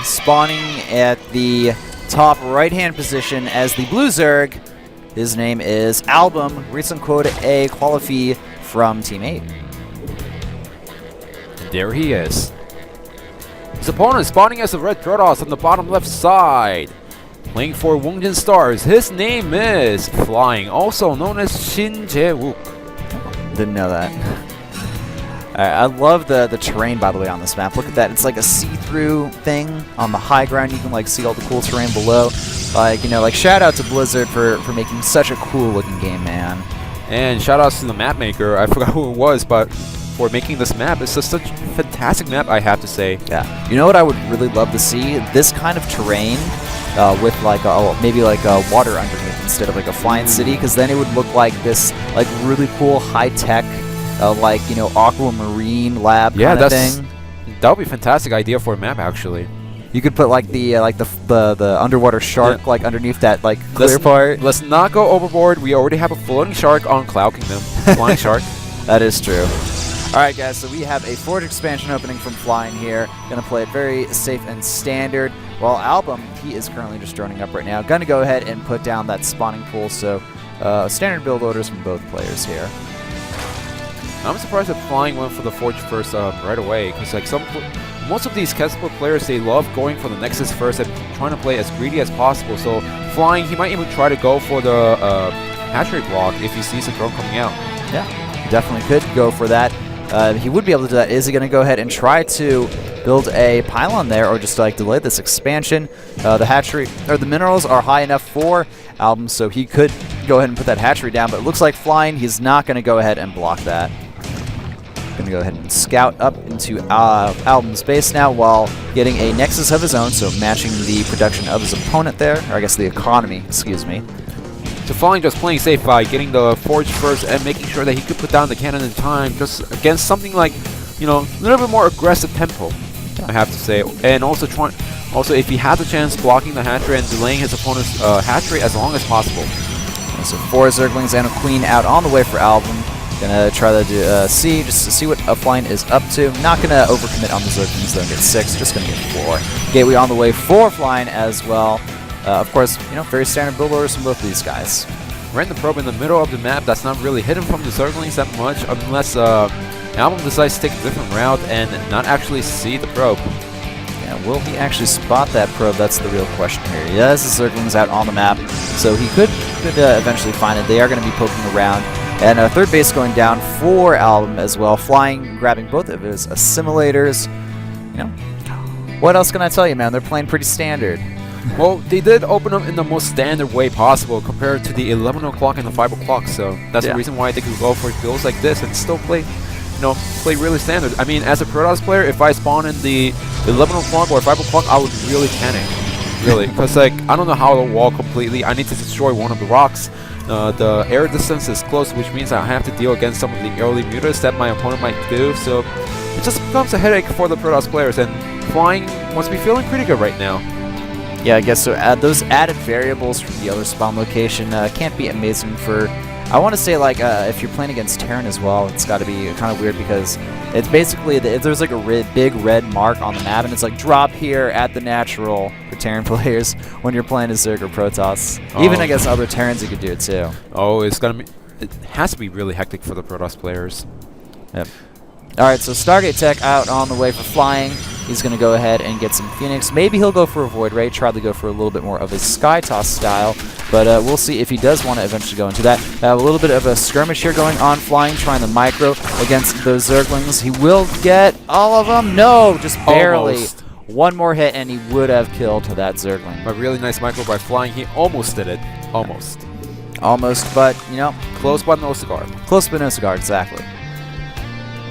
spawning at the top right-hand position as the blue Zerg. His name is ALBM, recent quota A qualify from Team 8. There he is. His opponent spawning as a red Protoss on the bottom left side. Playing for WOONJIN Stars, his name is Flying, also known as Shin Jae-wook. Didn't know that. I love the terrain, by the way, on this map. Look at that. It's like a see-through thing on the high ground. You can like see all the cool terrain below. Like, you know, like shout out to Blizzard for making such a cool looking game, man. And shout outs to the map maker. I forgot who it was, but for making this map, it's just such a fantastic map, I have to say. Yeah. You know what I would really love to see? This kind of terrain with like maybe like a water underneath instead of like a flying city, because then it would look like this like really cool high tech. Like, you know, aquamarine lab kind of thing. That would be a fantastic idea for a map, actually. You could put like the underwater shark like underneath that like clear part. Let's not go overboard. We already have a floating shark on Cloud Kingdom. Flying shark. That is true. All right, guys. So we have a Forge expansion opening from Flying here. Gonna play it very safe and standard. While ALBM, he is currently just droning up right now. Gonna go ahead and put down that spawning pool. So standard build orders from both players here. I'm surprised that Flying went for the Forge first right away, because like most of these KeSPA players, they love going for the Nexus first and trying to play as greedy as possible. So Flying, he might even try to go for the hatchery block if he sees a drone coming out. Yeah, he definitely could go for that. He would be able to do that. Is he going to go ahead and try to build a pylon there, or just like delay this expansion? The hatchery or the minerals are high enough for ALBM, so he could go ahead and put that hatchery down. But it looks like Flying, he's not going to go ahead and block that. Going to go ahead and scout up into ALBM's base now while getting a Nexus of his own, so matching the production of his opponent there, or I guess the economy, excuse me. So Flying just playing safe by getting the Forge first and making sure that he could put down the cannon in time, just against something like, you know, a little bit more aggressive tempo, I have to say. And also if he has a chance, blocking the hatchery and delaying his opponent's hatchery as long as possible. And so 4 Zerglings and a Queen out on the way for ALBM. Gonna try to do just to see what Flying is up to. Not gonna overcommit on the Zerglings though and get 6, just gonna get 4. Gateway on the way for Flying as well. Of course, you know, very standard build orders from both of these guys. Random probe in the middle of the map that's not really hidden from the Zerglings that much, unless ALBM decides to take a different route and not actually see the probe. Yeah, will he actually spot that probe? That's the real question here. He has the Zerglings out on the map, so he could eventually find it. They are going to be poking around. And third base going down for ALBM as well. Flying, grabbing both of his assimilators. You know, what else can I tell you, man? They're playing pretty standard. Well, they did open up in the most standard way possible compared to the 11 o'clock and the 5 o'clock. So that's the reason why they could go for builds like this and still play, you know, play really standard. I mean, as a Protoss player, if I spawn in the 11 o'clock or 5 o'clock, I would really panic. Really, because like I don't know how to wall completely. I need to destroy one of the rocks. The air distance is close, which means I have to deal against some of the early mutas that my opponent might do, so it just becomes a headache for the Protoss players, and Flying must be feeling pretty good right now. Yeah, I guess so. Those added variables from the other spawn location can't be amazing for... I want to say, like, if you're playing against Terran as well, it's got to be kind of weird because it's basically, there's like a big red mark on the map, and it's like, drop here at the natural for Terran players when you're playing as Zerg or Protoss. Even against other Terrans, you could do it too. Oh, it has to be really hectic for the Protoss players. Yep. Alright, so Stargate Tech out on the way for Flying. He's going to go ahead and get some Phoenix. Maybe he'll go for a Void Ray, try to go for a little bit more of a Sky Toss style, but we'll see if he does want to eventually go into that. A little bit of a skirmish here going on. Flying, trying the micro against those Zerglings. He will get all of them. No, just barely. Almost. One more hit and he would have killed that Zergling. A really nice micro by Flying. He almost did it. Almost. Almost, but, you know. Close but no cigar. Close but no cigar, exactly.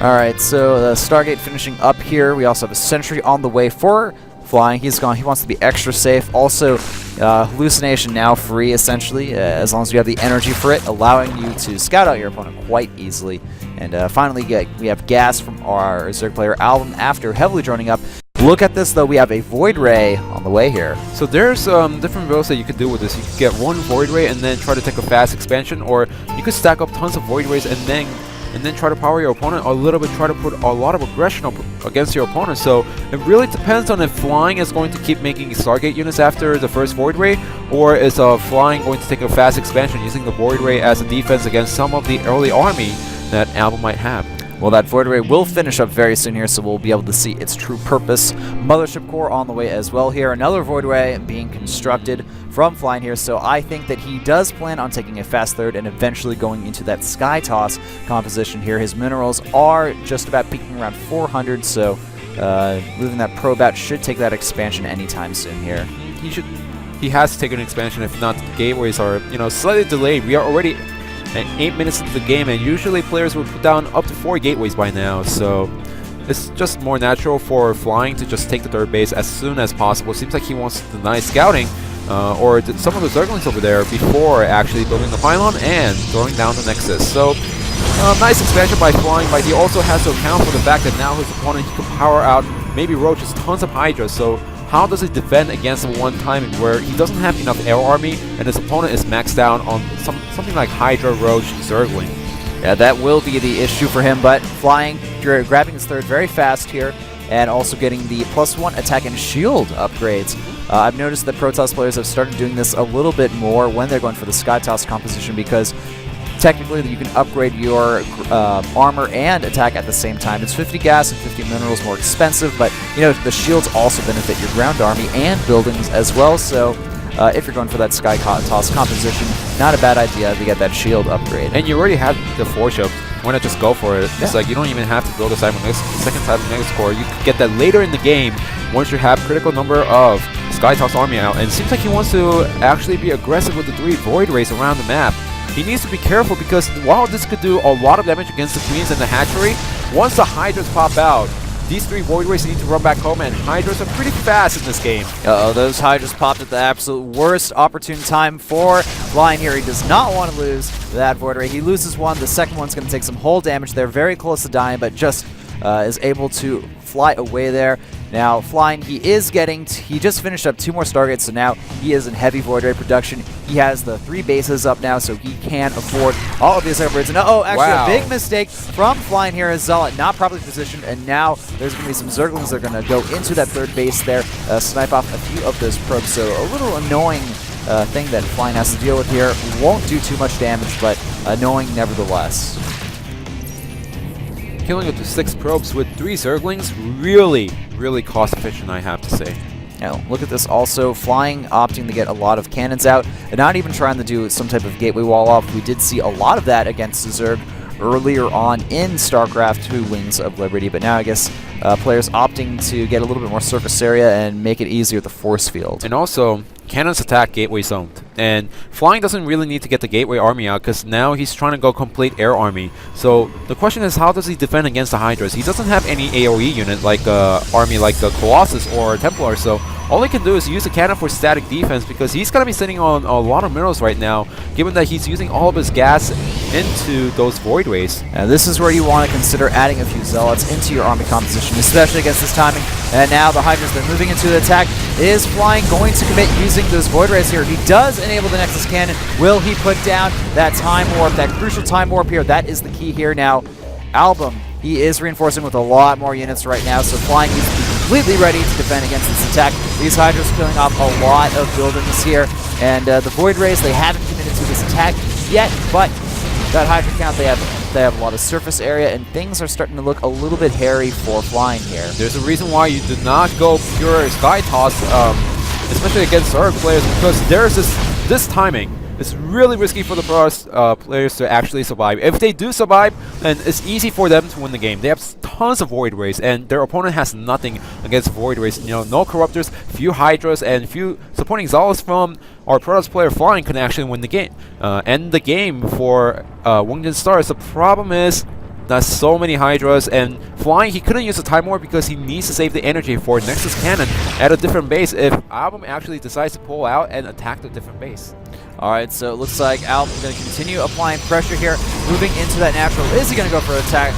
Alright, so the Stargate finishing up here. We also have a Sentry on the way for Flying. He's gone. He wants to be extra safe. Also, hallucination now free, essentially, as long as you have the energy for it, allowing you to scout out your opponent quite easily. And finally, we have gas from our Zerg player ALBM after heavily droning up. Look at this, though. We have a Void Ray on the way here. So there's different builds that you could do with this. You could get one Void Ray and then try to take a fast expansion, or you could stack up tons of Void Rays and then and then try to power your opponent a little bit, try to put a lot of aggression against your opponent. So it really depends on if Flying is going to keep making Stargate units after the first Void Ray, or is Flying going to take a fast expansion using the Void Ray as a defense against some of the early army that ALBM might have. Well, that Void Ray will finish up very soon here, so we'll be able to see its true purpose. Mothership Core on the way as well here. Another Void Ray being constructed from Flying here, so I think that he does plan on taking a fast third and eventually going into that Sky Toss composition here. His minerals are just about peaking around 400, so moving that probe out should take that expansion anytime soon here. He has to take an expansion, if not the gateways are, slightly delayed. We are already at 8 minutes into the game, and usually players would put down up to 4 gateways by now, so it's just more natural for Flying to just take the third base as soon as possible. Seems like he wants to deny scouting or some of the Zerglings over there before actually building the pylon and throwing down the Nexus. So nice expansion by Flying, but he also has to account for the fact that now his opponent, he can power out maybe Roaches, tons of Hydras. So how does he defend against the one time where he doesn't have enough air army and his opponent is maxed down on something like Hydra, Roach, Zergling? Yeah, that will be the issue for him, but Flying, grabbing his third very fast here, and also getting the +1 attack and shield upgrades. I've noticed that Protoss players have started doing this a little bit more when they're going for the Sky Toss composition, because technically you can upgrade your armor and attack at the same time. It's 50 gas and 50 minerals more expensive, but the shields also benefit your ground army and buildings as well, so if you're going for that Sky Toss composition, not a bad idea to get that shield upgrade. And you already have the Forge Up. Why not just go for it? It's like you don't even have to build a second Cybernetic core. You can get that later in the game once you have critical number of Sky Toss army out. And it seems like he wants to actually be aggressive with the 3 Void Rays around the map. He needs to be careful, because while this could do a lot of damage against the Queens and the Hatchery, once the Hydras pop out, these 3 Void Rays need to run back home, and Hydras are pretty fast in this game. Uh-oh, those Hydras popped at the absolute worst opportune time for Flying here. He does not want to lose that Void Ray. He loses one. The second one's going to take some hull damage. They're very close to dying, but just is able to fly away there. Now, Flying, he just finished up 2 more Stargates, so now he is in heavy Void Ray production. He has the 3 bases up now, so he can afford all of these upgrades. And actually a big mistake from Flying here as Zealot, not properly positioned, and now there's going to be some Zerglings that are going to go into that third base there, snipe off a few of those probes. So a little annoying thing that Flying has to deal with here. Won't do too much damage, but annoying nevertheless. Killing up to 6 probes with 3 Zerglings, really cost efficient, I have to say. Now, look at this also. Flying opting to get a lot of cannons out and not even trying to do some type of gateway wall off. We did see a lot of that against the Zerg earlier on in StarCraft 2 Wings of Liberty, but now I guess players opting to get a little bit more surface area and make it easier with the force field. And also, cannons attack gateway zoned, and Flying doesn't really need to get the gateway army out, because now he's trying to go complete air army. So the question is, how does he defend against the Hydras? He doesn't have any AoE unit like army like the Colossus or Templar, so all he can do is use a cannon for static defense, because he's going to be sitting on a lot of minerals right now, given that he's using all of his gas into those Void Rays. Now this is where you want to consider adding a few Zealots into your army composition, especially against this timing. And now the Hydras, they're moving into the attack. Is Flying going to commit using those Void Rays here? He does enable the Nexus Cannon. Will he put down that Time Warp, that crucial Time Warp here? That is the key here now. ALBM, he is reinforcing with a lot more units right now, so Flying needs to be completely ready to defend against this attack. These Hydras are killing off a lot of buildings here, and the Void Rays, they haven't committed to this attack yet, but that Hydra count, they have a lot of surface area, and things are starting to look a little bit hairy for Flying here. There's a reason why you do not go pure Sky Toss, especially against Zerg players, because there's this timing. It's really risky for the Protoss players to actually survive. If they do survive, then it's easy for them to win the game. They have tons of Void Rays, and their opponent has nothing against Void Rays. No Corruptors, few Hydras, and few supporting Zealots from our Protoss player Flying can actually win the game. End the game for WOONJIN Stars. The problem is there's so many Hydras, and Flying, he couldn't use the Time Warp because he needs to save the energy for Nexus Cannon at a different base if ALBM actually decides to pull out and attack the different base. Alright, so it looks like ALBM going to continue applying pressure here, moving into that natural. Is he going to go for the attack?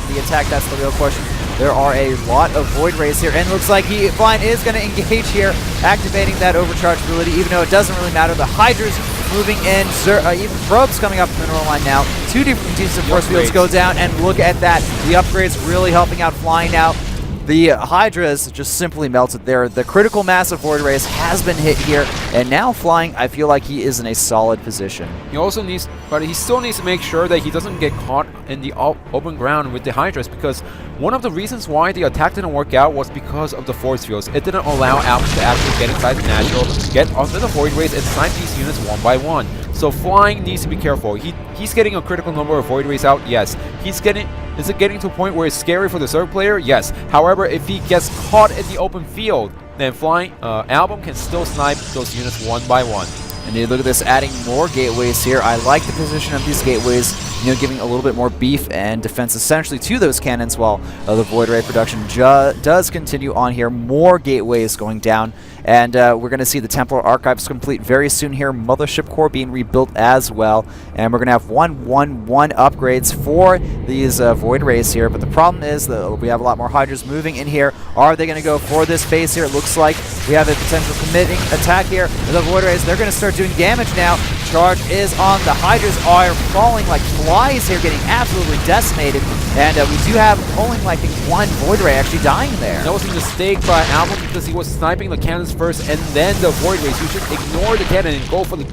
That's the real question. There are a lot of Void Rays here, and it looks like Flying is going to engage here, activating that overcharge ability, even though it doesn't really matter. The Hydras moving in. Even Probe's coming up the mineral line now. 2 different teams of force fields go down, and look at that. The upgrades really helping out Flying now. The Hydras just simply melted there. The critical mass of Void Rays has been hit here, and now Flying, I feel like he is in a solid position. He also needs, but he still needs to make sure that he doesn't get caught in the open ground with the Hydras, because one of the reasons why the attack didn't work out was because of the force fields. It didn't allow Album to actually get inside the natural, get onto the Void Rays, and snipe these units one by one. So Flying needs to be careful. He's getting a critical number of Void Rays out, yes. Is it getting to a point where it's scary for the Zerg player? Yes. However, if he gets caught in the open field, then Flying Album can still snipe those units one by one. And you look at this, adding more gateways here. I like the position of these gateways, giving a little bit more beef and defense essentially to those cannons, while the Void Ray production does continue on here. More gateways going down, and we're going to see the Templar Archives complete very soon here. Mothership Core being rebuilt as well, and we're going to have 1-1-1 upgrades for these Void Rays here. But the problem is that we have a lot more Hydras moving in here. Are they going to go for this base here? It looks like we have a potential committing attack here. The Void Rays, they're going to start doing damage now. Charge is on. The Hydras are falling like flies here, getting absolutely decimated. And we do have only like one Void Ray actually dying there. That was a mistake by Album because he was sniping the cannons first and then the Void Rays. You should ignore the cannon and go for the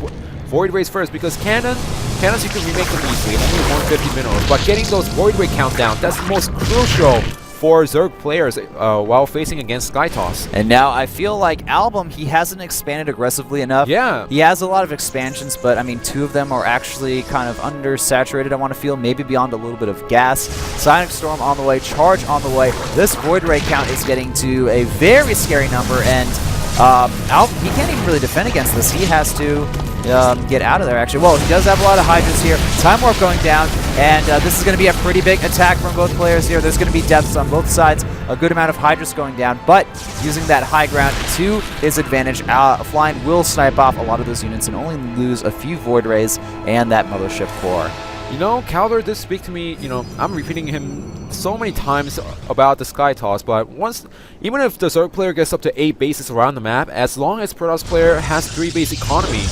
Void Rays first, because cannons you can remake them easily, only 150 minerals. But getting those Void Ray countdown, that's the most crucial for Zerg players while facing against Skytoss. And now I feel like Album, he hasn't expanded aggressively enough. Yeah. He has a lot of expansions, but I mean, 2 of them are actually kind of undersaturated, I want to feel, maybe beyond a little bit of gas. Sonic Storm on the way, Charge on the way. This Void Ray count is getting to a very scary number, and Album, he can't even really defend against this. He has to get out of there, actually. Well, he does have a lot of Hydras here. Time Warp going down, and this is going to be a pretty big attack from both players here. There's going to be deaths on both sides, a good amount of Hydras going down, but using that high ground to his advantage, Flying will snipe off a lot of those units and only lose a few Void Rays and that Mothership Core. Calder did speak to me, I'm repeating him so many times about the Skytoss, but even if the Zerg player gets up to 8 bases around the map, as long as Protoss player has 3 base economy,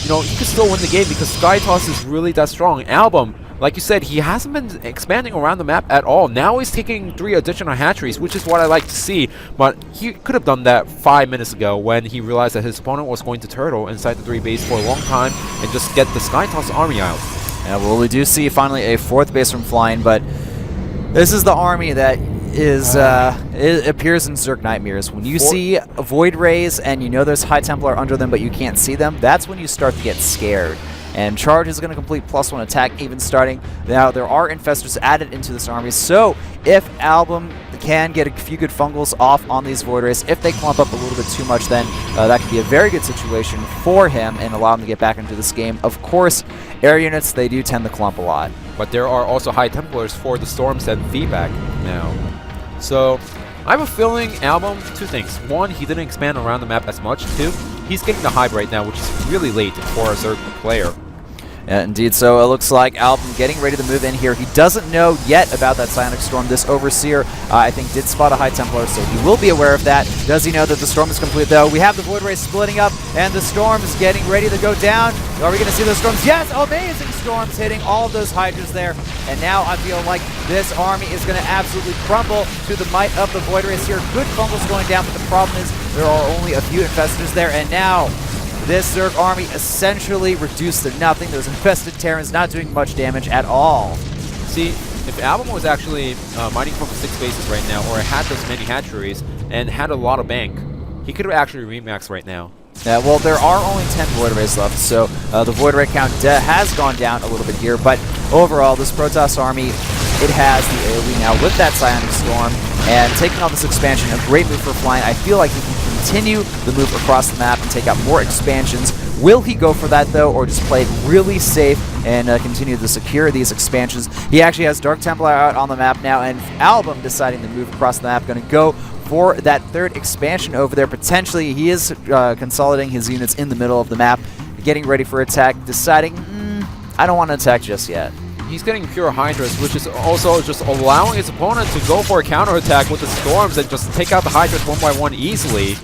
he can still win the game, because Skytoss is really that strong. Album, like you said, he hasn't been expanding around the map at all. Now he's taking 3 additional hatcheries, which is what I like to see, but he could have done that 5 minutes ago when he realized that his opponent was going to turtle inside the 3 base for a long time and just get the Skytoss army out. Yeah, well, we do see finally a 4th base from Flying, but this is the army that is it appears in Zerg Nightmares. When you see Void Rays and there's High Templar under them but you can't see them, that's when you start to get scared. And Charge is going to complete +1 attack even starting. Now, there are Infestors added into this army, so if Album can get a few good fungals off on these Void Rays, if they clump up a little bit too much, then that could be a very good situation for him and allow him to get back into this game. Of course, air units, they do tend to clump a lot. But there are also High Templars for the Storms and feedback now. So, I have a feeling Album, 2 things. 1, he didn't expand around the map as much. 2, he's getting the Hive right now, which is really late for a Zerg player. Yeah, indeed. So it looks like Album getting ready to move in here. He doesn't know yet about that Psionic Storm. This Overseer, I think, did spot a High Templar, so he will be aware of that. Does he know that the Storm is complete, though? We have the Void Rays splitting up, and the Storm is getting ready to go down. Are we going to see those Storms? Yes! Amazing Storms hitting all of those Hydras there. And now I feel like this army is going to absolutely crumble to the might of the Void Rays here. Good fumbles going down, but the problem is there are only a few Infestors there, and now this Zerg army essentially reduced to nothing. Those infested Terrans not doing much damage at all. See, if Album was actually mining from 6 bases right now, or had those many hatcheries, and had a lot of bank, he could have actually remaxed right now. Yeah, well, there are only 10 Void Rays left, so the Void Ray count has gone down a little bit here, but overall, this Protoss army, it has the AoE now with that Psionic Storm, and taking on this expansion, a great move for Flying. I feel like he can continue the move across the map and take out more expansions. Will he go for that, though, or just play it really safe and continue to secure these expansions? He actually has Dark Templar out on the map now, and Album deciding to move across the map, going to go for that 3rd expansion over there. Potentially, he is consolidating his units in the middle of the map, getting ready for attack, deciding, I don't want to attack just yet. He's getting pure Hydras, which is also just allowing his opponent to go for a counterattack with the Storms and just take out the Hydras 1 by 1 easily.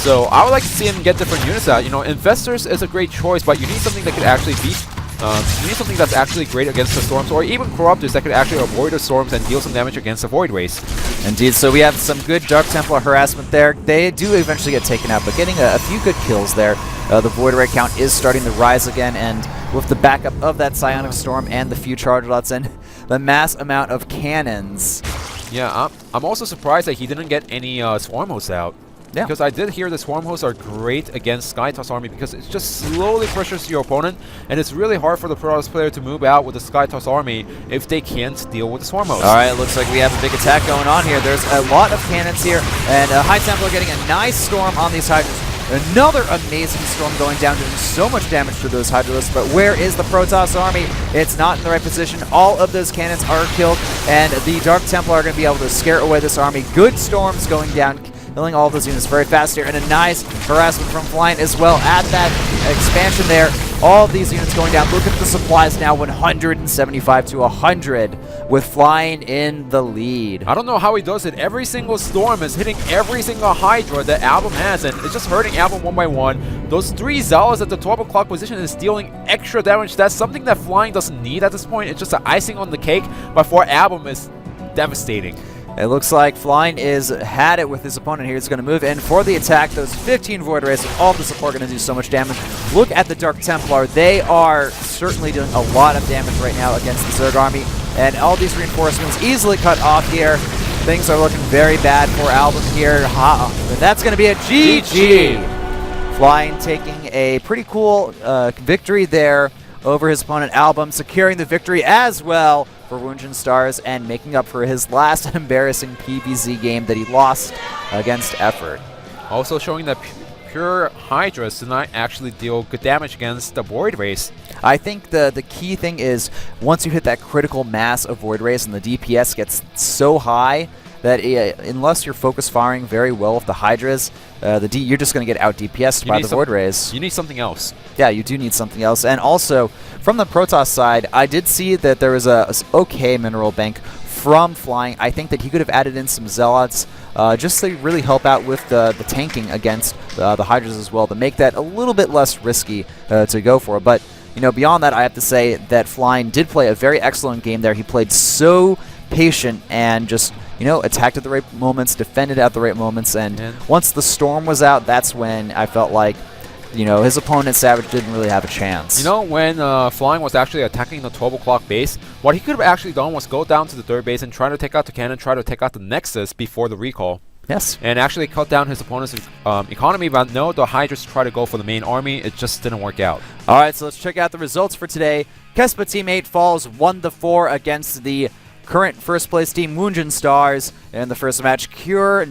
So I would like to see him get different units out. You know, Investors is a great choice, but you need something that could actually beat. You need something that's actually great against the Storms, or even Corruptors that could actually avoid the Storms and deal some damage against the Void Race. Indeed, so we have some good Dark Templar harassment there. They do eventually get taken out, but getting a few good kills there. The Void Ray count is starting to rise again, and with the backup of that Psionic Storm and the few charge lots and the mass amount of cannons. Yeah, I'm also surprised that he didn't get any Swarm Hosts out. Yeah. Because I did hear the Swarm Hosts are great against Skytoss Army because it just slowly pressures your opponent, and it's really hard for the Protoss player to move out with the Skytoss Army if they can't deal with the Swarm Hosts. Alright, looks like we have a big attack going on here. There's a lot of cannons here, and High Templar getting a nice storm on these Hydras. Another amazing storm going down, doing so much damage to those Hydralisks, but where is the Protoss army? It's not in the right position. All of those cannons are killed, and the Dark Templar are going to be able to scare away this army. Good storms going down, killing all of those units very fast here, and a nice harassment from Flying as well at that expansion there. All of these units going down. Look at the supplies now, 175 to 100, with Flying in the lead. I don't know how he does it. Every single storm is hitting every single Hydra that ALBM has, and it's just hurting ALBM one by one. Those 3 Zealots at the 12 o'clock position is dealing extra damage. That's something that Flying doesn't need at this point. It's just an icing on the cake, but for ALBM is devastating. It looks like Flying is had it with his opponent here. He's going to move in for the attack. Those 15 Void Rays with all the support going to do so much damage. Look at the Dark Templar. They are certainly doing a lot of damage right now against the Zerg army. And all these reinforcements easily cut off here. Things are looking very bad for ALBM here. And that's going to be a GG. Flying taking a pretty cool victory there over his opponent ALBM, securing the victory as well for WOONJIN Stars and making up for his last embarrassing PvZ game that he lost against Effort. Also showing that pure Hydras do not actually deal good damage against the Void Race. I think the key thing is once you hit that critical mass of Void Race and the DPS gets so high that unless you're focus firing very well with the Hydras, you're just going to get out DPS'd by the Void Rays. You need something else. Yeah, you do need something else. And also, from the Protoss side, I did see that there was a okay mineral bank from Flying. I think that he could have added in some Zealots just to really help out with the tanking against the Hydras as well, to make that a little bit less risky to go for. But, you know, beyond that, I have to say that Flying did play a very excellent game there. He played so patient and just, you know, attacked at the right moments, defended at the right moments, and once the storm was out, that's when I felt like, you know, his opponent Savage didn't really have a chance. You know, when Flying was actually attacking the 12 o'clock base, what he could have actually done was go down to the 3rd base and try to take out the cannon, try to take out the Nexus before the recall. Yes. And actually cut down his opponent's economy, but no, the Hydras tried to go for the main army. It just didn't work out. All right, so let's check out the results for today. KeSPA Team 8 falls 1-4 against the current first place team WOONJIN Stars in the first match. Cure